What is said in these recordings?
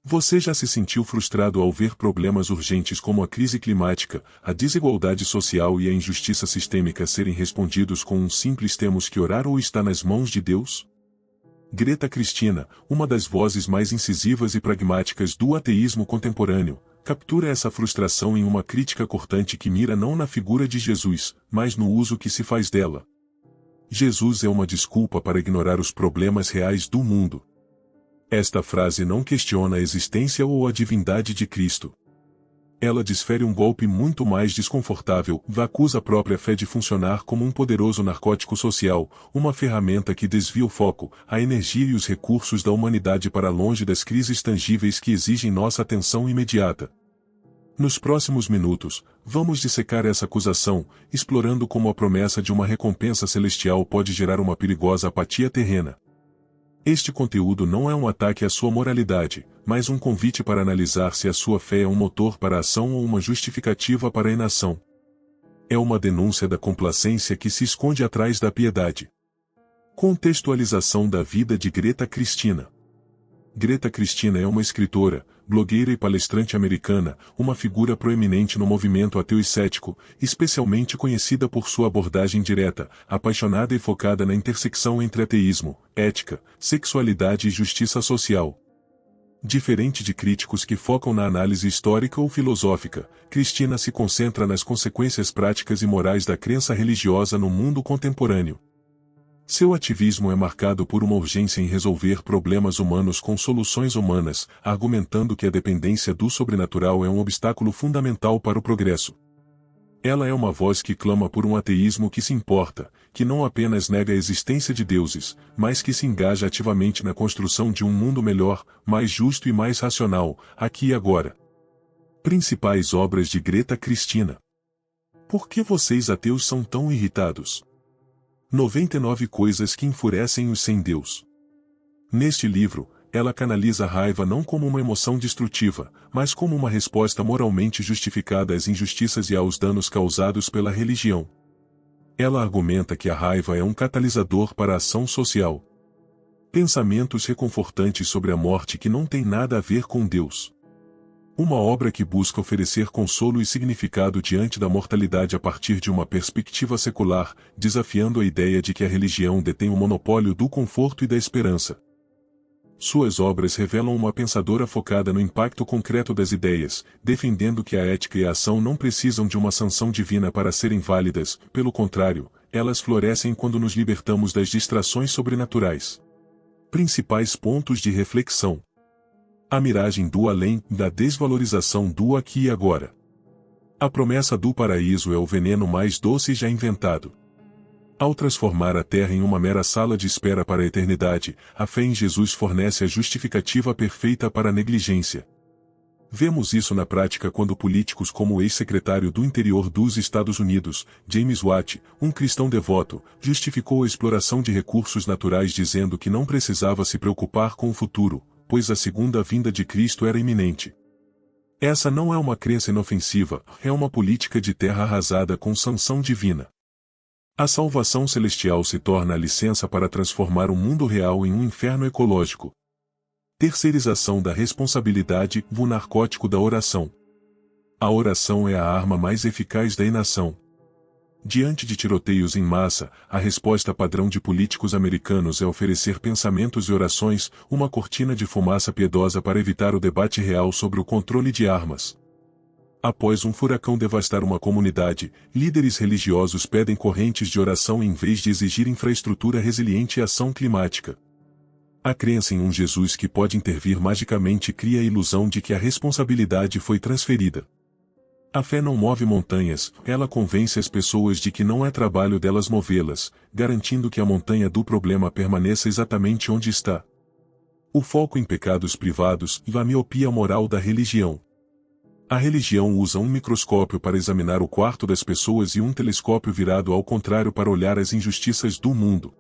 Você já se sentiu frustrado ao ver problemas urgentes como a crise climática, a desigualdade social e a injustiça sistêmica serem respondidos com um simples "temos que orar" ou "está nas mãos de Deus"? Greta Cristina, uma das vozes mais incisivas e pragmáticas do ateísmo contemporâneo, captura essa frustração em uma crítica cortante que mira não na figura de Jesus, mas no uso que se faz dela. Jesus é uma desculpa para ignorar os problemas reais do mundo. Esta frase não questiona a existência ou a divindade de Cristo. Ela desfere um golpe muito mais desconfortável, acusa a própria fé de funcionar como um poderoso narcótico social, uma ferramenta que desvia o foco, a energia e os recursos da humanidade para longe das crises tangíveis que exigem nossa atenção imediata. Nos próximos minutos, vamos dissecar essa acusação, explorando como a promessa de uma recompensa celestial pode gerar uma perigosa apatia terrena. Este conteúdo não é um ataque à sua moralidade, mas um convite para analisar se a sua fé é um motor para a ação ou uma justificativa para a inação. É uma denúncia da complacência que se esconde atrás da piedade. Contextualização da vida de Greta Cristina. Greta Cristina é uma escritora, blogueira e palestrante americana, uma figura proeminente no movimento ateu e cético, especialmente conhecida por sua abordagem direta, apaixonada e focada na intersecção entre ateísmo, ética, sexualidade e justiça social. Diferente de críticos que focam na análise histórica ou filosófica, Cristina se concentra nas consequências práticas e morais da crença religiosa no mundo contemporâneo. Seu ativismo é marcado por uma urgência em resolver problemas humanos com soluções humanas, argumentando que a dependência do sobrenatural é um obstáculo fundamental para o progresso. Ela é uma voz que clama por um ateísmo que se importa, que não apenas nega a existência de deuses, mas que se engaja ativamente na construção de um mundo melhor, mais justo e mais racional, aqui e agora. Principais obras de Greta Cristina. Por que vocês ateus são tão irritados? 99 coisas que enfurecem os sem Deus. Neste livro, ela canaliza a raiva não como uma emoção destrutiva, mas como uma resposta moralmente justificada às injustiças e aos danos causados pela religião. Ela argumenta que a raiva é um catalisador para a ação social. Pensamentos reconfortantes sobre a morte que não têm nada a ver com Deus. Uma obra que busca oferecer consolo e significado diante da mortalidade a partir de uma perspectiva secular, desafiando a ideia de que a religião detém o monopólio do conforto e da esperança. Suas obras revelam uma pensadora focada no impacto concreto das ideias, defendendo que a ética e a ação não precisam de uma sanção divina para serem válidas, pelo contrário, elas florescem quando nos libertamos das distrações sobrenaturais. Principais pontos de reflexão. A miragem do além, da desvalorização do aqui e agora. A promessa do paraíso é o veneno mais doce já inventado. Ao transformar a terra em uma mera sala de espera para a eternidade, a fé em Jesus fornece a justificativa perfeita para a negligência. Vemos isso na prática quando políticos como o ex-secretário do Interior dos Estados Unidos, James Watt, um cristão devoto, justificou a exploração de recursos naturais dizendo que não precisava se preocupar com o futuro, pois a segunda vinda de Cristo era iminente. Essa não é uma crença inofensiva, é uma política de terra arrasada com sanção divina. A salvação celestial se torna a licença para transformar o mundo real em um inferno ecológico. Terceirização da responsabilidade, o narcótico da oração. A oração é a arma mais eficaz da inação. Diante de tiroteios em massa, a resposta padrão de políticos americanos é oferecer pensamentos e orações, uma cortina de fumaça piedosa para evitar o debate real sobre o controle de armas. Após um furacão devastar uma comunidade, líderes religiosos pedem correntes de oração em vez de exigir infraestrutura resiliente e ação climática. A crença em um Jesus que pode intervir magicamente cria a ilusão de que a responsabilidade foi transferida. A fé não move montanhas, ela convence as pessoas de que não é trabalho delas movê-las, garantindo que a montanha do problema permaneça exatamente onde está. O foco em pecados privados e a miopia moral da religião. A religião usa um microscópio para examinar o quarto das pessoas e um telescópio virado ao contrário para olhar as injustiças do mundo.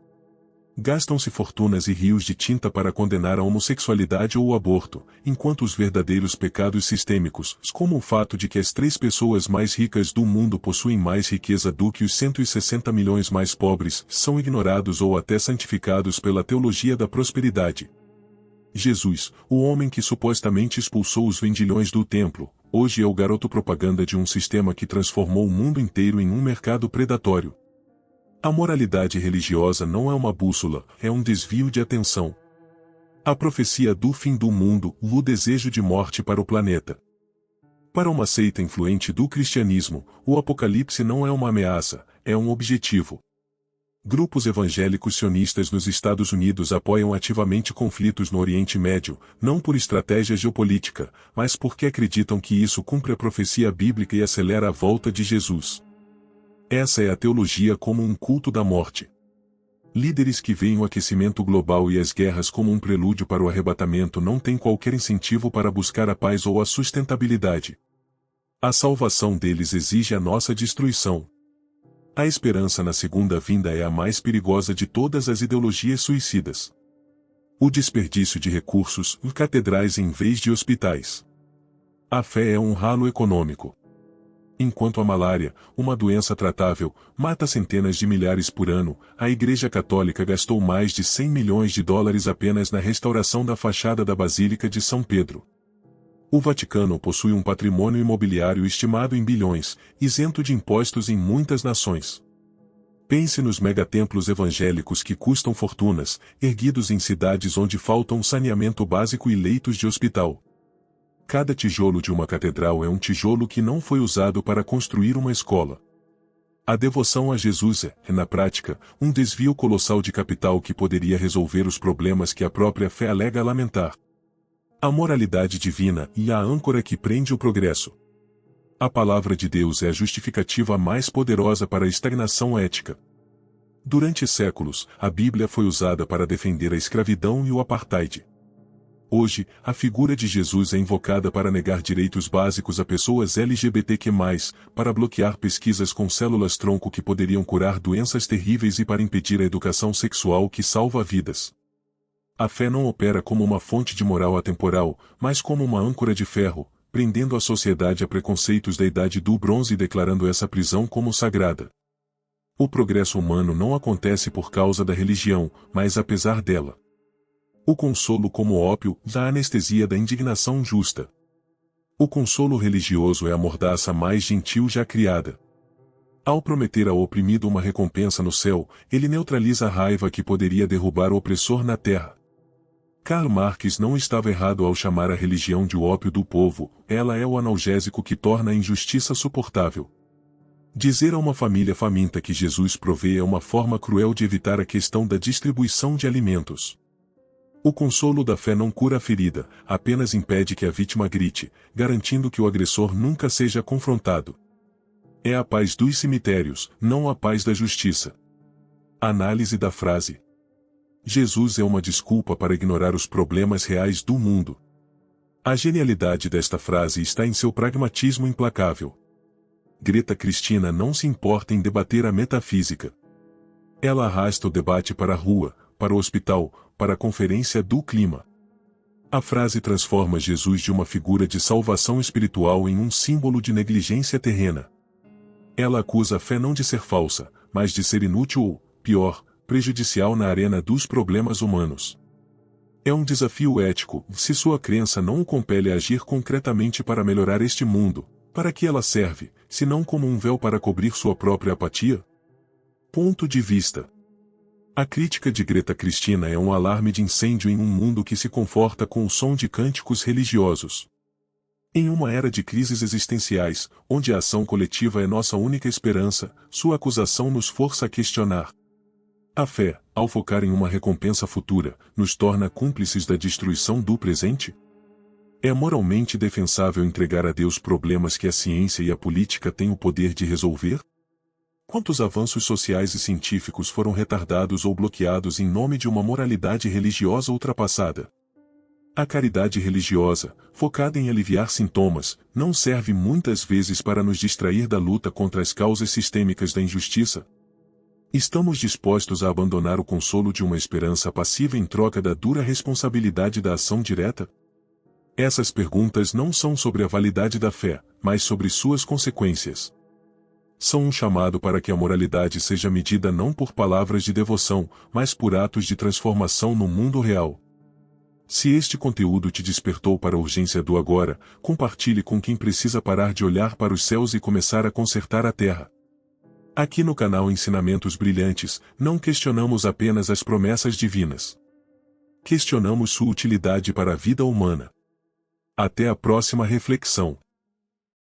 Gastam-se fortunas e rios de tinta para condenar a homossexualidade ou o aborto, enquanto os verdadeiros pecados sistêmicos, como o fato de que as 3 pessoas mais ricas do mundo possuem mais riqueza do que os 160 milhões mais pobres, são ignorados ou até santificados pela teologia da prosperidade. Jesus, o homem que supostamente expulsou os vendilhões do templo, hoje é o garoto propaganda de um sistema que transformou o mundo inteiro em um mercado predatório. A moralidade religiosa não é uma bússola, é um desvio de atenção. A profecia do fim do mundo, o desejo de morte para o planeta. Para uma seita influente do cristianismo, o apocalipse não é uma ameaça, é um objetivo. Grupos evangélicos sionistas nos Estados Unidos apoiam ativamente conflitos no Oriente Médio, não por estratégia geopolítica, mas porque acreditam que isso cumpre a profecia bíblica e acelera a volta de Jesus. Essa é a teologia como um culto da morte. Líderes que veem o aquecimento global e as guerras como um prelúdio para o arrebatamento não têm qualquer incentivo para buscar a paz ou a sustentabilidade. A salvação deles exige a nossa destruição. A esperança na segunda vinda é a mais perigosa de todas as ideologias suicidas. O desperdício de recursos, catedrais em vez de hospitais. A fé é um ralo econômico. Enquanto a malária, uma doença tratável, mata centenas de milhares por ano, a Igreja Católica gastou mais de 100 milhões de dólares apenas na restauração da fachada da Basílica de São Pedro. O Vaticano possui um patrimônio imobiliário estimado em bilhões, isento de impostos em muitas nações. Pense nos megatemplos evangélicos que custam fortunas, erguidos em cidades onde faltam saneamento básico e leitos de hospital. Cada tijolo de uma catedral é um tijolo que não foi usado para construir uma escola. A devoção a Jesus é, na prática, um desvio colossal de capital que poderia resolver os problemas que a própria fé alega lamentar. A moralidade divina e a âncora que prende o progresso. A palavra de Deus é a justificativa mais poderosa para a estagnação ética. Durante séculos, a Bíblia foi usada para defender a escravidão e o apartheid. Hoje, a figura de Jesus é invocada para negar direitos básicos a pessoas LGBTQ+, para bloquear pesquisas com células-tronco que poderiam curar doenças terríveis e para impedir a educação sexual que salva vidas. A fé não opera como uma fonte de moral atemporal, mas como uma âncora de ferro, prendendo a sociedade a preconceitos da Idade do Bronze e declarando essa prisão como sagrada. O progresso humano não acontece por causa da religião, mas apesar dela. O consolo como ópio, da anestesia da indignação justa. O consolo religioso é a mordaça mais gentil já criada. Ao prometer ao oprimido uma recompensa no céu, ele neutraliza a raiva que poderia derrubar o opressor na terra. Karl Marx não estava errado ao chamar a religião de o ópio do povo, ela é o analgésico que torna a injustiça suportável. Dizer a uma família faminta que Jesus provê é uma forma cruel de evitar a questão da distribuição de alimentos. O consolo da fé não cura a ferida, apenas impede que a vítima grite, garantindo que o agressor nunca seja confrontado. É a paz dos cemitérios, não a paz da justiça. Análise da frase. Jesus é uma desculpa para ignorar os problemas reais do mundo. A genialidade desta frase está em seu pragmatismo implacável. Greta Cristina não se importa em debater a metafísica. Ela arrasta o debate para a rua, para o hospital, para a conferência do clima. A frase transforma Jesus de uma figura de salvação espiritual em um símbolo de negligência terrena. Ela acusa a fé não de ser falsa, mas de ser inútil ou, pior, prejudicial na arena dos problemas humanos. É um desafio ético, se sua crença não o compele a agir concretamente para melhorar este mundo, para que ela serve, se não como um véu para cobrir sua própria apatia? Ponto de vista. A crítica de Greta Cristina é um alarme de incêndio em um mundo que se conforta com o som de cânticos religiosos. Em uma era de crises existenciais, onde a ação coletiva é nossa única esperança, sua acusação nos força a questionar. A fé, ao focar em uma recompensa futura, nos torna cúmplices da destruição do presente? É moralmente defensável entregar a Deus problemas que a ciência e a política têm o poder de resolver? Quantos avanços sociais e científicos foram retardados ou bloqueados em nome de uma moralidade religiosa ultrapassada? A caridade religiosa, focada em aliviar sintomas, não serve muitas vezes para nos distrair da luta contra as causas sistêmicas da injustiça? Estamos dispostos a abandonar o consolo de uma esperança passiva em troca da dura responsabilidade da ação direta? Essas perguntas não são sobre a validade da fé, mas sobre suas consequências. São um chamado para que a moralidade seja medida não por palavras de devoção, mas por atos de transformação no mundo real. Se este conteúdo te despertou para a urgência do agora, compartilhe com quem precisa parar de olhar para os céus e começar a consertar a terra. Aqui no canal Ensinamentos Brilhantes, não questionamos apenas as promessas divinas. Questionamos sua utilidade para a vida humana. Até a próxima reflexão.